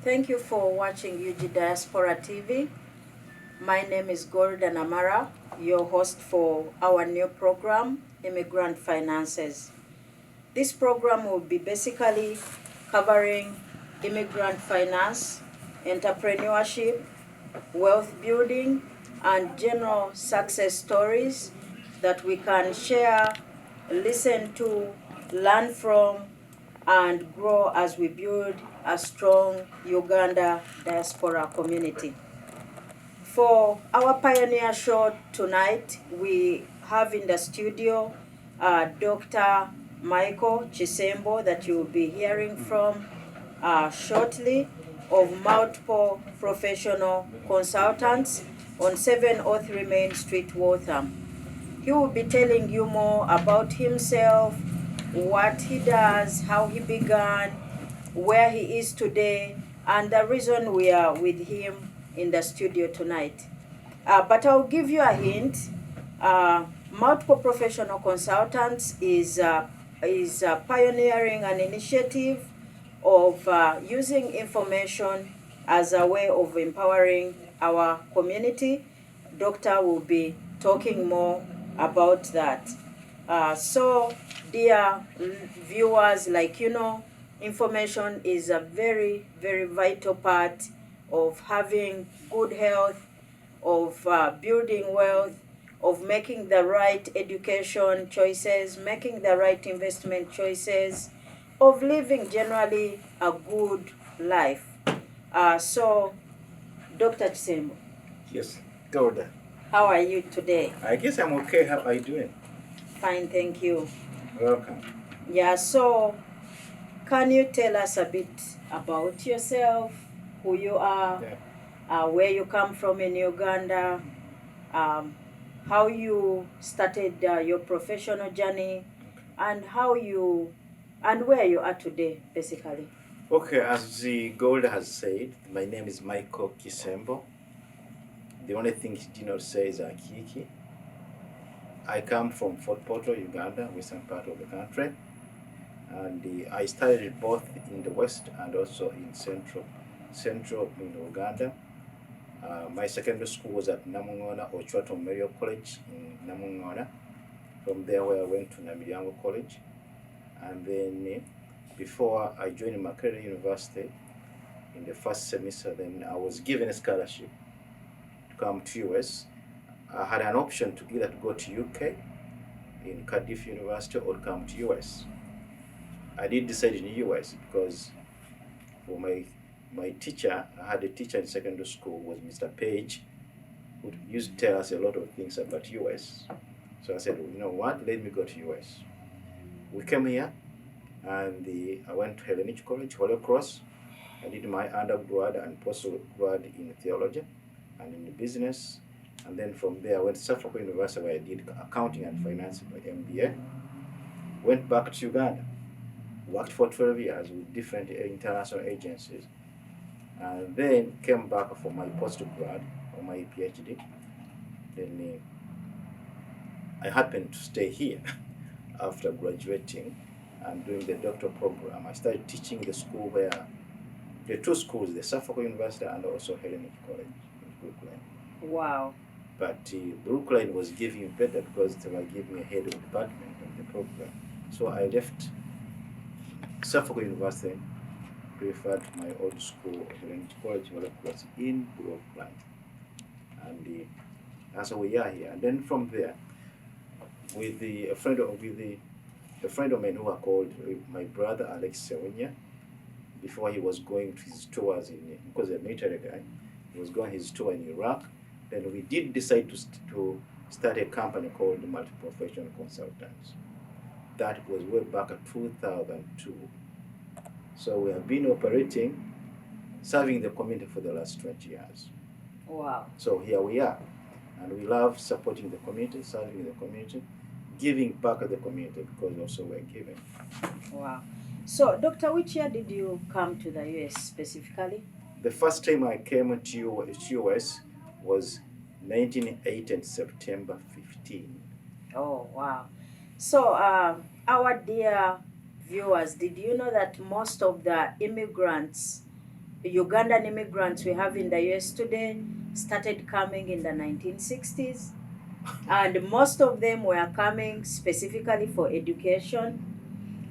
Thank you for watching UG Diaspora TV. My name is Golden Amara, your host for our new program, Immigrant Finances. This program will be basically covering immigrant finance, entrepreneurship, wealth building, and general success stories that we can share, listen to, learn from, and grow as we build a strong Uganda diaspora community. For our pioneer show tonight, we have in the studio Dr. Michael Kisembo that you will be hearing from shortly, of multiple professional consultants on 703 Main Street, Waltham. He will be telling you more about himself, what he does, how he began, where he is today, and the reason we are with him in the studio tonight. But I'll give you a hint. Multiple professional consultants is pioneering an initiative of using information as a way of empowering our community. Doctor will be talking more about that. So, dear viewers, information is a very, very vital part of having good health, of building wealth, of making the right education choices, making the right investment choices, of living generally a good life. So, Dr. Kisembo. Yes, Golda. How are you today? I guess I'm okay. How are you doing? Fine, thank you. Welcome. Yeah, so can you tell us a bit about yourself, who you are, where you come from in Uganda, how you started your professional journey, and where you are today, basically. Okay, as the Golda has said, my name is Michael Kisembo. The only thing he did not say is Akiiki. I come from Fort Portal, Uganda, western part of the country, and I studied both in the west and also in central in Uganda. My secondary school was at Namungona Ochwato Memorial College in Namungona. From there, where I went to Namiryango College, and then before I joined Makerere University in the first semester, then I was given a scholarship to come to US. I had an option to either go to UK in Cardiff University or come to US. I did decide in the US because for my teacher, I had a teacher in secondary school, was Mr. Page, who used to tell us a lot of things about US. So I said, well, you know what, let me go to US. We came here, and I went to Hellenic College, Holy Cross. I did my undergrad and postgrad in theology and in business. And then from there, I went to Suffolk University, where I did accounting and finance, my MBA. Went back to Uganda, worked for 12 years with different international agencies, and then came back for my postgrad or my PhD. Then I happened to stay here after graduating and doing the doctoral program. I started teaching the two schools, the Suffolk University and also Hellenic College in Brooklyn. Wow. But Brooklyn was giving better because they were giving me a head of department of the program. So I left Suffolk University, referred to my old school, Hellenic College, was in Brooklyn. And that's how we are here. And then from there, with a friend of mine who I called my brother Alex Sewanya, before he was going to his tours because he's a military guy, he was going his tour in Iraq. Then we did decide to start a company called Multi-Professional Consultants. That was way back in 2002. So we have been operating, serving the community for the last 20 years. Wow. So here we are. And we love supporting the community, serving the community, giving back to the community because also we're giving. Wow. So, Doctor, which year did you come to the US specifically? The first time I came to US was 1980, September 15. Oh, wow. So, our dear viewers, did you know that most of the immigrants Ugandan immigrants we have in the US today started coming in the 1960s, and most of them were coming specifically for education.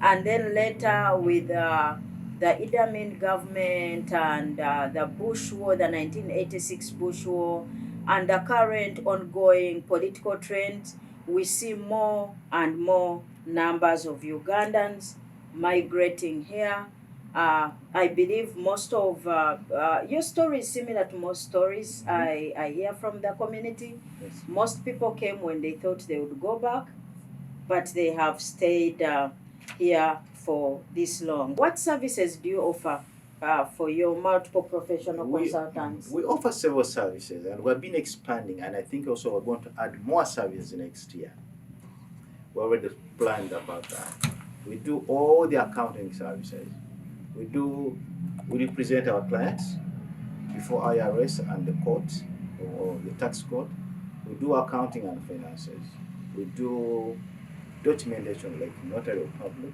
And then later, with the Idi Amin government and the Bush War, the 1986 Bush War, and the current ongoing political trends, we see more and more numbers of Ugandans migrating here. I believe most of your story is similar to most stories I hear from the community. Yes. Most people came when they thought they would go back, but they have stayed here for this long. What services do you offer for your multiple professional consultants? We offer several services, and we've been expanding, and I think also we're going to add more services next year. We're already planned about that. We do all the accounting services. We represent our clients before IRS and the court or the tax court. We do accounting and finances. We do documentation like notary public.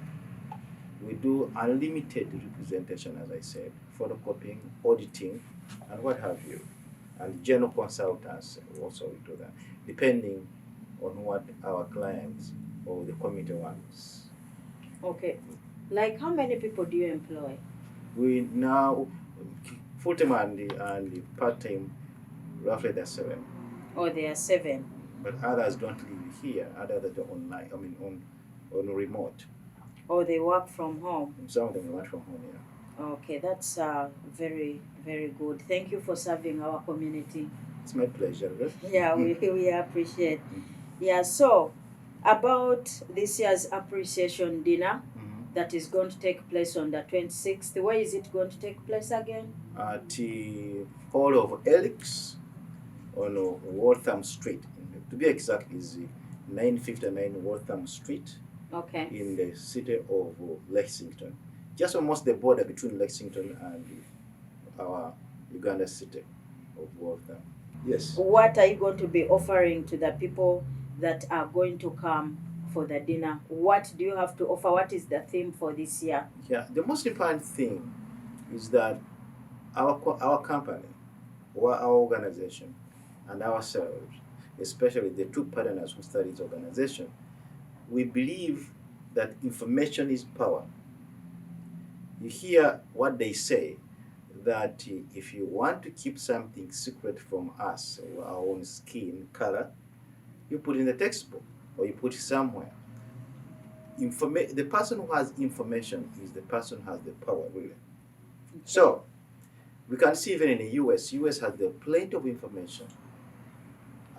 We do unlimited representation, as I said, photocopying, auditing, and what have you. And general consultants also we do that, depending on what our clients or the committee wants. Okay. Like how many people do you employ? We now, full-time and part-time, roughly there's 7. Oh, there are 7. But others don't live here, others are online, on remote. Oh, they work from home. Some of them work from home, yeah. Okay, that's very, very good. Thank you for serving our community. It's my pleasure. Right? Yeah, we appreciate. Yeah, so about this year's appreciation dinner that is going to take place on the 26th. Where is it going to take place again? At the Hall of Elix on Waltham Street. To be exact, is 959 Waltham Street. Okay. In the city of Lexington, just almost the border between Lexington and our Uganda city of Waltham. Yes. What are you going to be offering to the people that are going to come for the dinner? What do you have to offer? What is the theme for this year? Yeah, the most important thing is that our company, or our organization, and ourselves, especially the two partners who started this organization, we believe that information is power. You hear what they say, that if you want to keep something secret from us, or our own skin color, you put in the textbook or you put it somewhere. The person who has information is the person who has the power, really. Okay. So we can see even in the US has the plenty of information,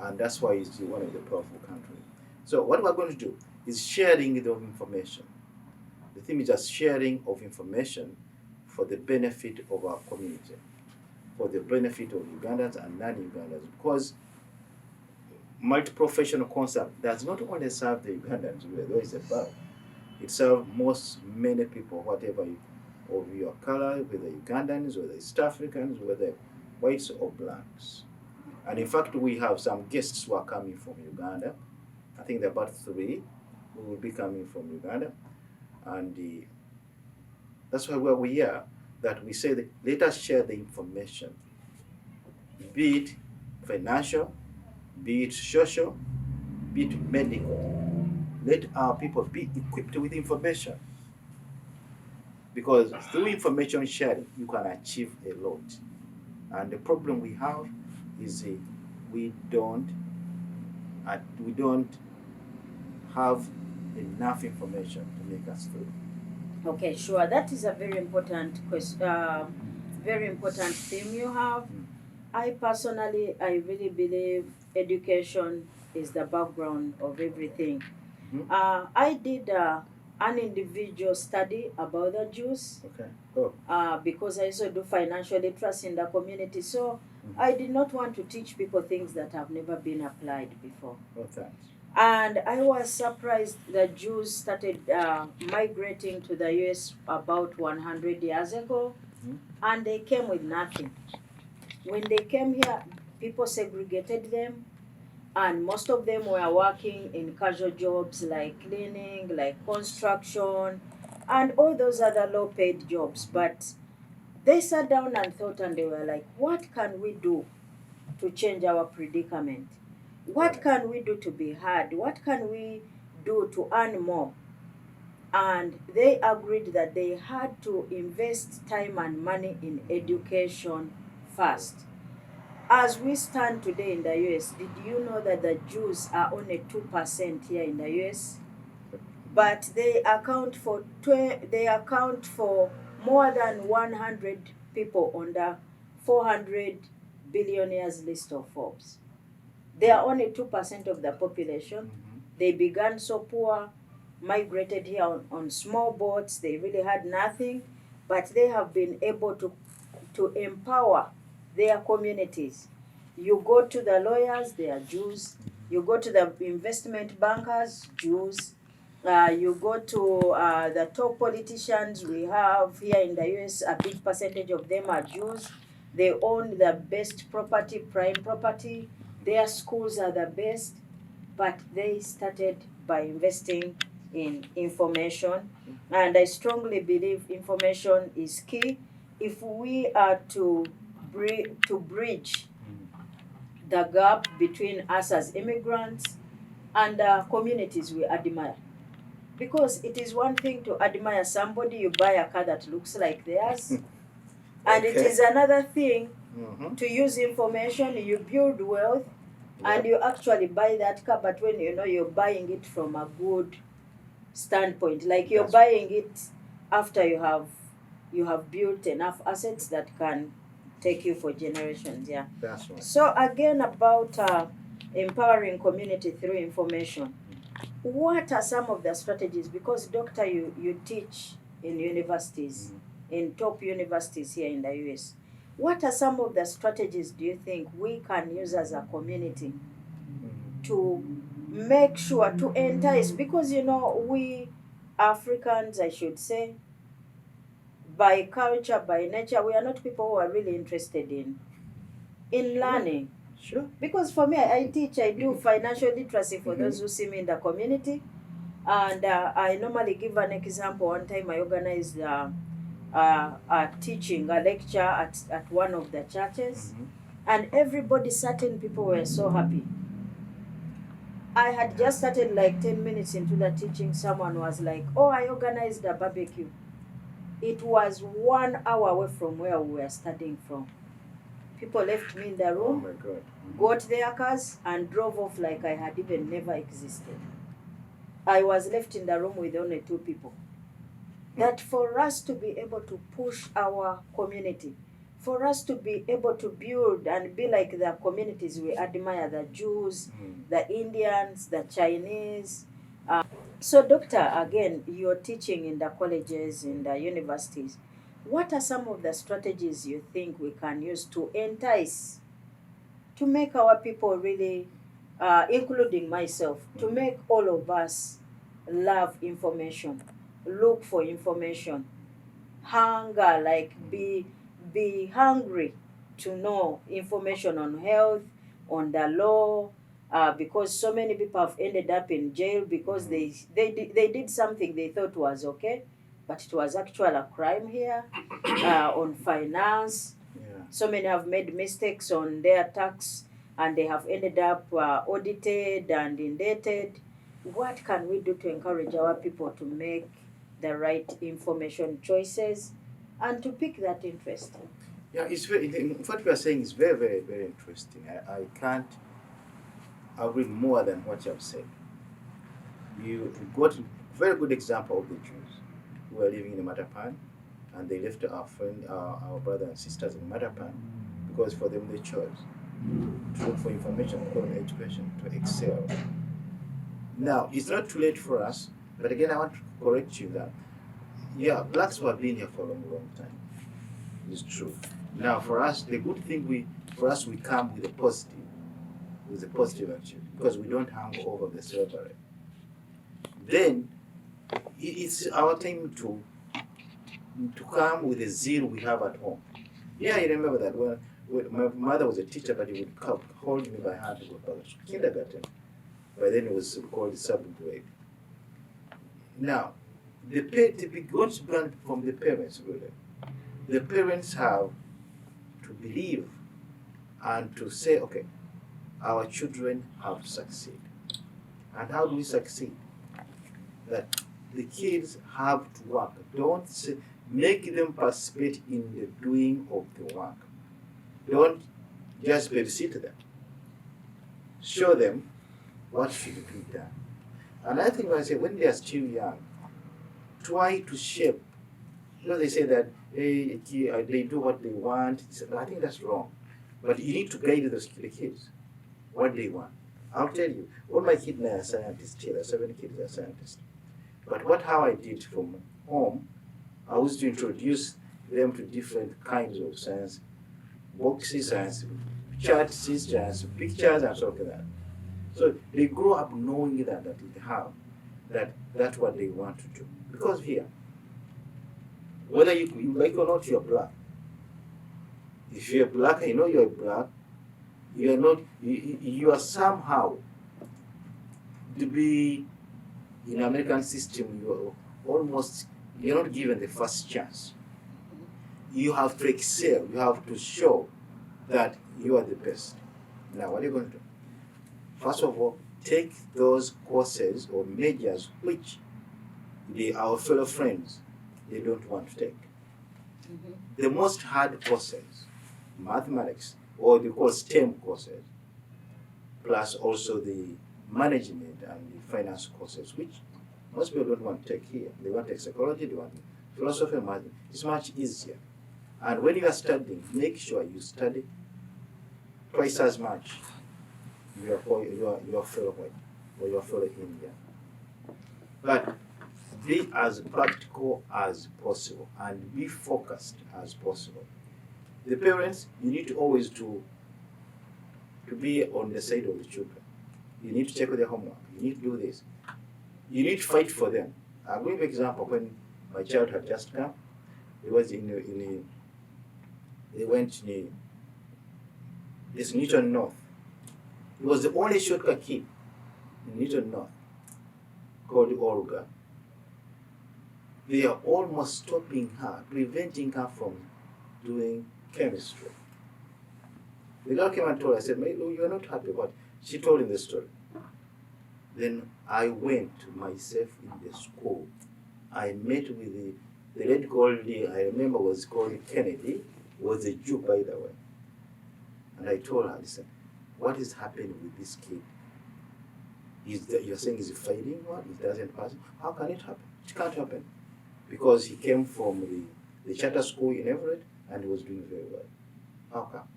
and that's why it's one of the powerful countries. So what we're going to do is sharing the information. The theme is just sharing of information for the benefit of our community, for the benefit of Ugandans and non-Ugandans, because multi-professional concept does not only serve the Ugandans, where it's about. It serves many people, whatever of your color, whether Ugandans, whether East Africans, whether whites or blacks. And in fact, we have some guests who are coming from Uganda. I think there are about 3 who will be coming from Uganda. And that's why we are, that we say that let us share the information, be it financial, be it social, be it medical. Let our people be equipped with information. Because through information sharing, you can achieve a lot. And the problem we have is we don't have enough information to make us through. Okay, sure. That is a very important very important theme you have. I personally, I really believe education is the background of everything. I did an individual study about the Jews. Okay. Oh. Because I also do financial literacy in the community. So I did not want to teach people things that have never been applied before. Oh, thanks. And I was surprised that Jews started migrating to the US about 100 years ago, and they came with nothing. When they came here, people segregated them, and most of them were working in casual jobs like cleaning, like construction, and all those other low-paid jobs. But They sat down and thought, and they were like, what can we do to change our predicament? What Right. can we do to be heard? What can we do to earn more? And they agreed that they had to invest time and money in education first. As we stand today in the US, did you know that the Jews are only 2% here in the US? But they account for more than 100 people on the 400 billionaires list of Forbes. They are only 2% of the population. They began so poor, migrated here on small boats. They really had nothing, but they have been able to empower their communities. You go to the lawyers, they are Jews. You go to the investment bankers, Jews. You go to the top politicians we have here in the US, a big percentage of them are Jews. They own the best property, prime property. Their schools are the best, but they started by investing in information. And I strongly believe information is key if we are to bridge the gap between us as immigrants and the communities we admire. Because it is one thing to admire somebody, you buy a car that looks like theirs, and it Okay. is another thing Mm-hmm. to use information, you build wealth, and you actually buy that car, but when you know you're buying it from a good standpoint, like you're That's- buying it after you have built enough assets that can take you for generations. Yeah. That's right. So again, about empowering community through information, what are some of the strategies? Because doctor, you teach in universities, in top universities here in the US. What are some of the strategies do you think we can use as a community to make sure to entice? Because you know, we Africans, I should say, by culture, by nature, we are not people who are really interested in learning. Sure. Because for me, I teach, I do financial literacy for those who see me in the community. And I normally give an example. One time I organized a teaching, a lecture at one of the churches. And everybody, certain people were so happy. I had just started like 10 minutes into the teaching. Someone was like, oh, I organized a barbecue. It was 1 hour away from where we were studying from. People left me in the Oh room, my God. got their cars, and drove off like I had even never existed. I was left in the room with only 2 people. That for us to be able to push our community, for us to be able to build and be like the communities we admire, the Jews, the Indians, the Chinese. So doctor, again, you're teaching in the colleges, in the universities. What are some of the strategies you think we can use to entice, to make our people really, including myself, to make all of us love information, look for information, hunger, like be hungry to know information on health, on the law, because so many people have ended up in jail because they did something they thought was okay, but it was actually a crime here, on finance. Yeah. So many have made mistakes on their tax and they have ended up audited and indebted. What can we do to encourage our people to make the right information choices and to pick that interest? Yeah, it's very. What you are saying is very, very, very interesting. I can't agree more than what you have said. You got a very good example of the Jews who were living in Matapan, and they left our brothers and sisters in Matapan because for them they chose to look for information, to go on education, to excel. Now, it's not too late for us, but again, I want to correct you that, yeah, blacks who have been here for a long, long time. It's true. Now, for us, the good thing we come with a positive attitude, because we don't hang over the slavery. Then, it's our time to come with the zeal we have at home. Yeah, I remember that when my mother was a teacher, but he would come, hold me by hand to go back to kindergarten. By then it was called sub-grade. Now, the going to from the parents, really. the parents have to believe and to say, okay, our children have to succeed. And how do we succeed? That the kids have to work. Don't say, make them participate in the doing of the work. Don't just babysit them. Show them what should be done. And I think when I say when they are still young, try to shape. They say that they do what they want. I think that's wrong. But you need to guide the kids what they want. I'll tell you, all my kids now are scientists here. 7 kids are scientists. But how I did from home, I was to introduce them to different kinds of science, boxes, science, charts, science, pictures, and stuff like that. So they grow up knowing that's what they want to do. Because here, whether you like or not, you're black. If you're black, you know you're black, you are not. You are somehow to be in American system. You're not given the first chance. You have to excel. You have to show that you are the best. Now, what are you going to do? First of all, take those courses or majors which our fellow friends they don't want to take. The most hard courses, mathematics, or they call STEM courses, plus also the management and the finance courses, which most people don't want to take here. They want to take psychology, they want philosophy, math. It's much easier. And when you are studying, make sure you study twice as much your fellow white or your fellow Indian. But be as practical as possible and be focused as possible. The parents, you need to always to be on the side of the children. You need to check their homework. You need to do this. You need to fight for them. I'll give you an example. When my child had just come, it was they went to this Newton North. It was the only shortcut kid in Newton North called Olga. They are almost stopping her, preventing her from doing chemistry. The girl came and told her, I said, you are not happy, but she told him the story. Then I went myself in the school. I met with the lady called, I remember was called Kennedy, was a Jew, by the way. And I told her, listen, what is happening with this kid? You're saying he's failing one? He doesn't pass? How can it happen? It can't happen. Because he came from the charter school in Everett and he was doing very well. How come?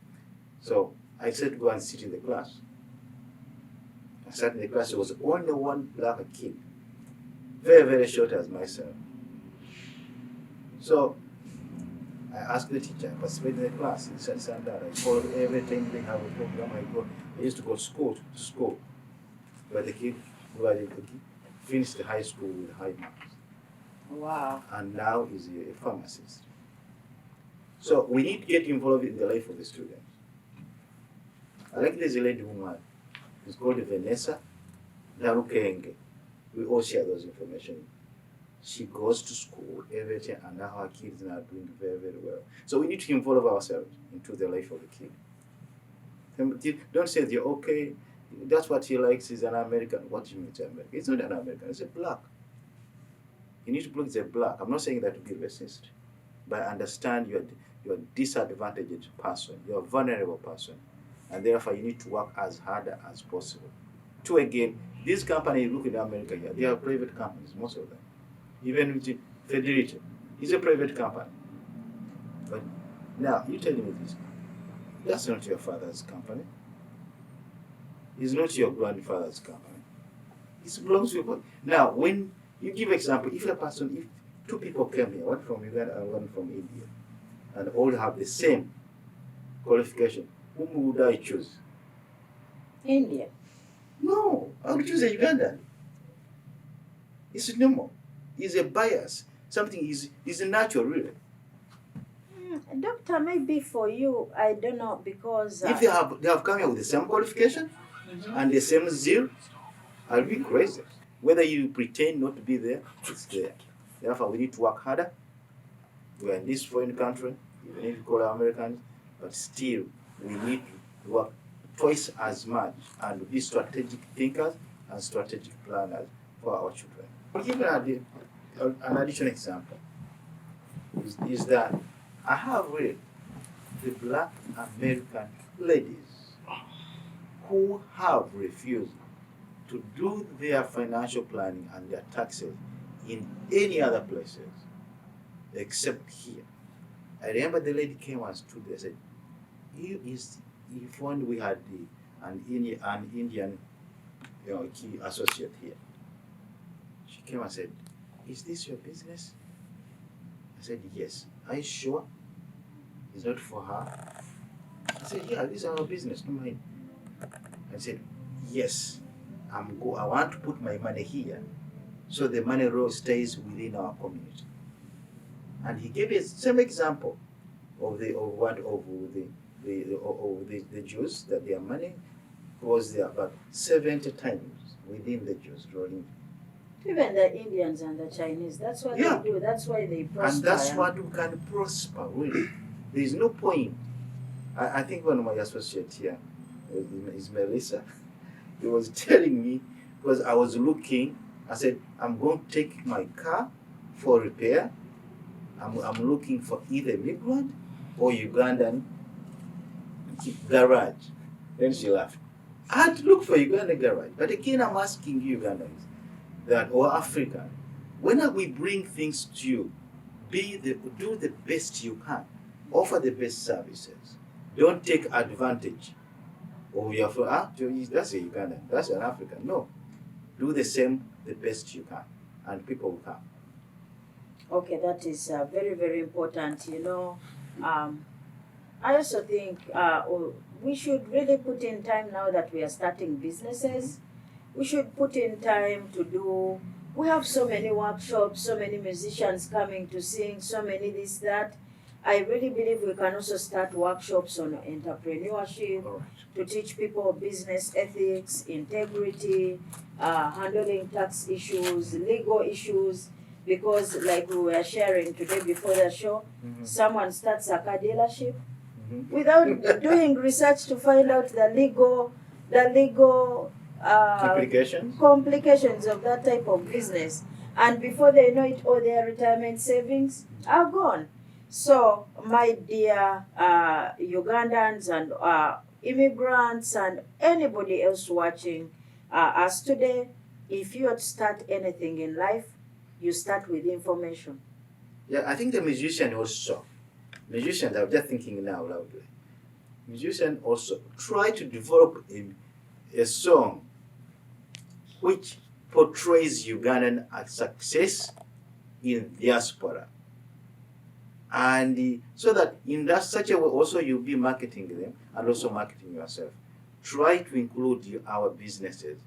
So I said, go and sit in the class. I sat in the class. There was only one black kid, very, very short as myself. So I asked the teacher, I participated in the class. He said, that. I followed every time they have a program. I used to go to school. But the kid finished the high school with high marks. Wow. And now is a pharmacist. So we need to get involved in the life of the students. I like this lady woman. It's called Vanessa Narukenge. We all share those information. She goes to school, everything, and now her kids are doing very, very well. So we need to involve ourselves into the life of the kid. Don't say they're okay. That's what he likes. He's an American. What do you mean it's American? It's not an American. It's a black. You need to look at the black. I'm not saying that to be racist, but understand you're a disadvantaged person. You're a vulnerable person, and therefore you need to work as hard as possible. To again, these companies, look in America here, they are private companies, most of them. Even with Fidelity, it's a private company. But now, you tell me this, that's not your father's company. It's not your grandfather's company. It belongs to you. Now, when you give example, if 2 people came here, one from Uganda and one from India, and all have the same qualification, whom would I choose? India. No, I would choose a Ugandan. It's normal. It's a bias. Something is natural, really. Doctor, maybe for you, I don't know, because... if they have come here with the same qualification and the same zeal, I'll be crazy. Whether you pretend not to be there, it's there. Therefore, we need to work harder. We're in this foreign country. even if you call them Americans, but still we need to work twice as much and be strategic thinkers and strategic planners for our children. I'll give you an additional example is that I have read the Black American ladies who have refused to do their financial planning and their taxes in any other places except here. I remember the lady came and stood there and said, if only we had an Indian key associate here. She came and said, is this your business? I said, yes. Are you sure? It's not for her? I said, yeah, this is our business, no mind. I said, yes, I want to put my money here so the money row stays within our community. And he gave a same example of the Jews, that their money was there about 70 times within the Jews rolling. Even the Indians and the Chinese, that's what they do. That's why they prosper. And that's what we can prosper, really. There is no point. I think one of my associates here is Melissa. He was telling me, because I was looking, I said, I'm going to take my car for repair. I'm looking for either migrant or Ugandan garage. Then she laughed. I had to look for Ugandan garage. But again, I'm asking you Ugandans, or African, when we bring things to you, do the best you can. Offer the best services. Don't take advantage of your that's a Ugandan, that's an African. No. Do the same, the best you can, and people will come. Okay, that is very, very important. I also think we should really put in time now that we are starting businesses. We should put in time to do. We have so many workshops, so many musicians coming to sing, so many this, that. I really believe we can also start workshops on entrepreneurship, to teach people business ethics, integrity, handling tax issues, legal issues, because like we were sharing today before the show, someone starts a car dealership without doing research to find out the legal complications of that type of business. And before they know it, all their retirement savings are gone. So, my dear Ugandans and immigrants and anybody else watching us today, if you have to start anything in life, you start with information. Yeah, I think the musicians, I'm just thinking now loudly. Musicians also try to develop a song which portrays Ugandan success in diaspora. And so that in such a way also you'll be marketing them and also marketing yourself. Try to include our businesses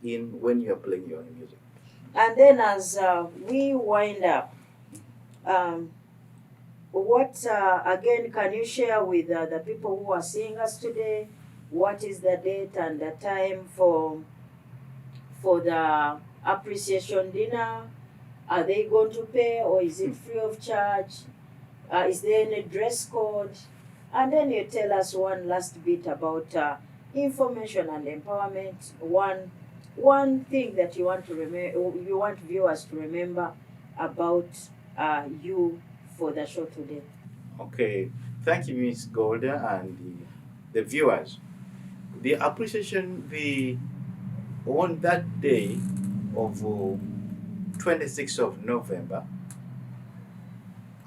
in when you're playing your music. And then as we wind up, what again can you share with the people who are seeing us today? What is the date and the time for the appreciation dinner? Are they going to pay, or is it free of charge? Is there any dress code? And then you tell us one last bit about information and empowerment. One thing that you want viewers to remember about you for the show today. Okay, thank you, Ms. Golda, and the viewers. The appreciation on that day of 26th of November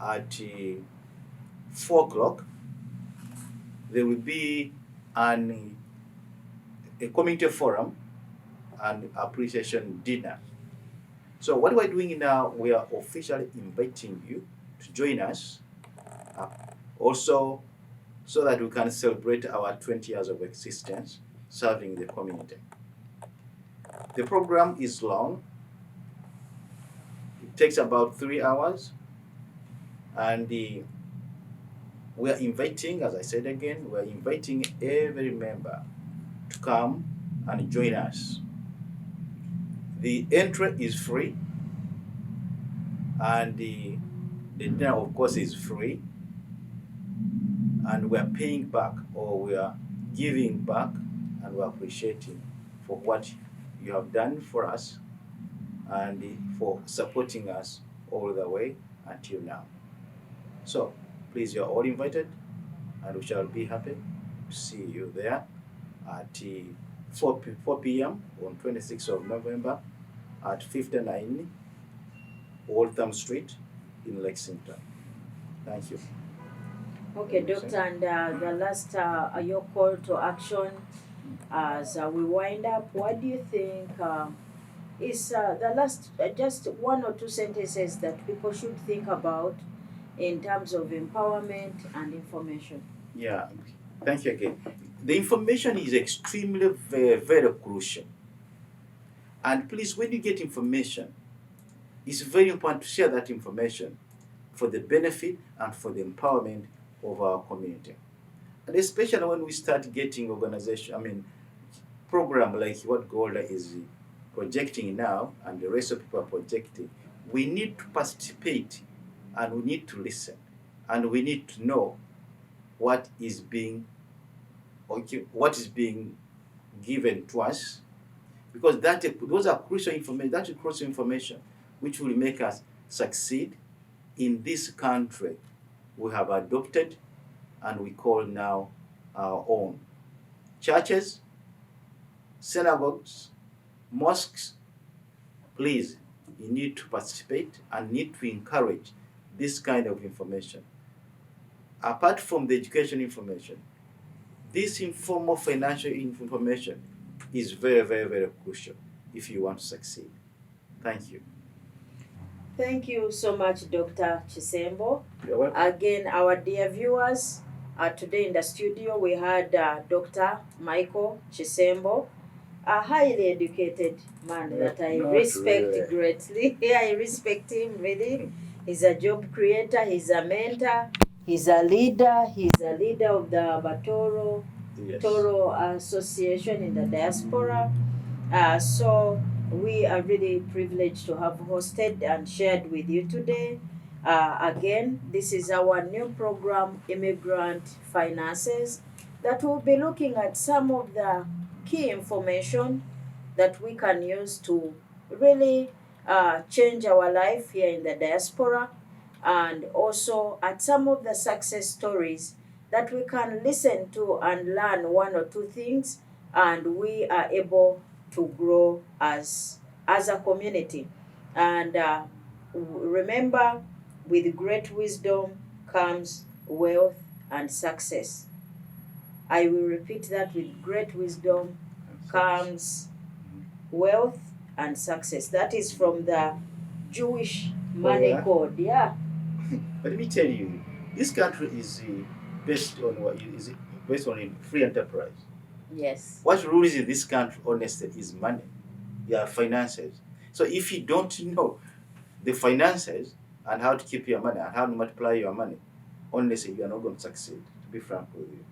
at 4 o'clock, there will be a community forum and appreciation dinner. So what we're doing now, we are officially inviting you to join us, also so that we can celebrate our 20 years of existence serving the community. The program is long. It takes about 3 hours. And we are inviting, as I said again, we are inviting every member to come and join us. The entry is free, and the dinner, of course, is free. and we are paying back, or we are giving back, and we are appreciating for what you have done for us and for supporting us all the way until now. So please, you are all invited, and we shall be happy to see you there at 4 p.m. on 26th of November at 59 Waltham Street in Lexington. Thank you. Okay, Doctor, and the last, your call to action as we wind up, what do you think is the last, just one or two sentences that people should think about in terms of empowerment and information? Yeah, thank you again. The information is extremely very, very crucial. And please, when you get information, it's very important to share that information for the benefit and for the empowerment of our community. And especially when we start getting program like what Golda is projecting now and the rest of people are projecting, we need to participate and we need to listen and we need to know what is being given to us, because those are crucial information. That is crucial information which will make us succeed in this country we have adopted and we call now our own. Churches, synagogues, mosques, please, you need to participate and need to encourage this kind of information. Apart from the education information, this informal financial information is very, very, very crucial if you want to succeed. Thank you. Thank you so much, Dr. Kisembo. You're welcome. Again, our dear viewers, today in the studio we had Dr. Michael Kisembo, a highly educated man that I respect really. greatly. I respect him really. He's a job creator, he's a mentor, he's a leader of the Batoro Toro Association in the diaspora. So we are really privileged to have hosted and shared with you today. Again, this is our new program, Immigrant Finances, that will be looking at some of the key information that we can use to really change our life here in the diaspora, and also at some of the success stories that we can listen to and learn one or two things, and we are able to grow as a community. And remember, with great wisdom comes wealth and success. I will repeat that: with great wisdom comes wealth and success. That is from the Jewish money code. Yeah. But let me tell you, this country is based on what is it? Based on free enterprise. Yes. What rules in this country, honestly, is money. Yeah, finances. So if you don't know the finances and how to keep your money and how to multiply your money, honestly, you are not going to succeed, to be frank with you.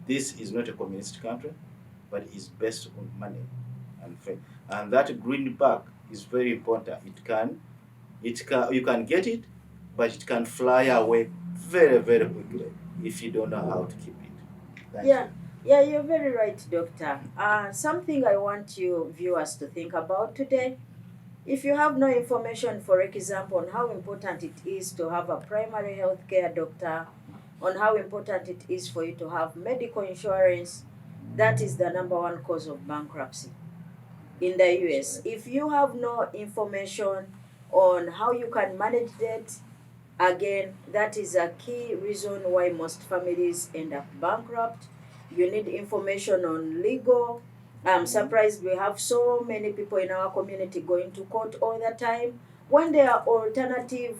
This is not a communist country, but it's based on money and faith. And that greenback is very important. You can get it, but it can fly away very, very quickly if you don't know how to keep it. Thank you. Yeah, you're very right, Doctor. Something I want you viewers to think about today. If you have no information, for example, on how important it is to have a primary health care doctor, on how important it is for you to have medical insurance, that is the number one cause of bankruptcy in the US. If you have no information on how you can manage debt, again, that is a key reason why most families end up bankrupt. You need information on legal. I'm surprised we have so many people in our community going to court all the time, when there are alternative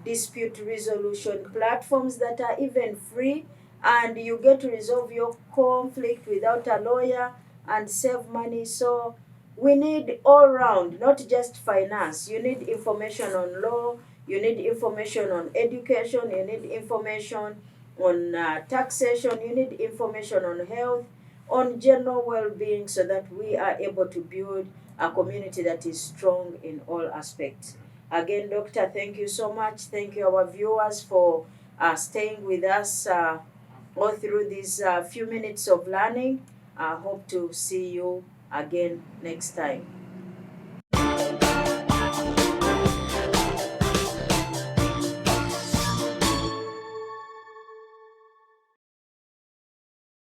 dispute resolution platforms that are even free, and you get to resolve your conflict without a lawyer and save money. So we need all round, not just finance. You need information on law, you need information on education, you need information on taxation, you need information on health, on general well-being, so that we are able to build a community that is strong in all aspects. Again, Doctor, thank you so much. Thank you, our viewers, for staying with us all through these few minutes of learning. I hope to see you again next time.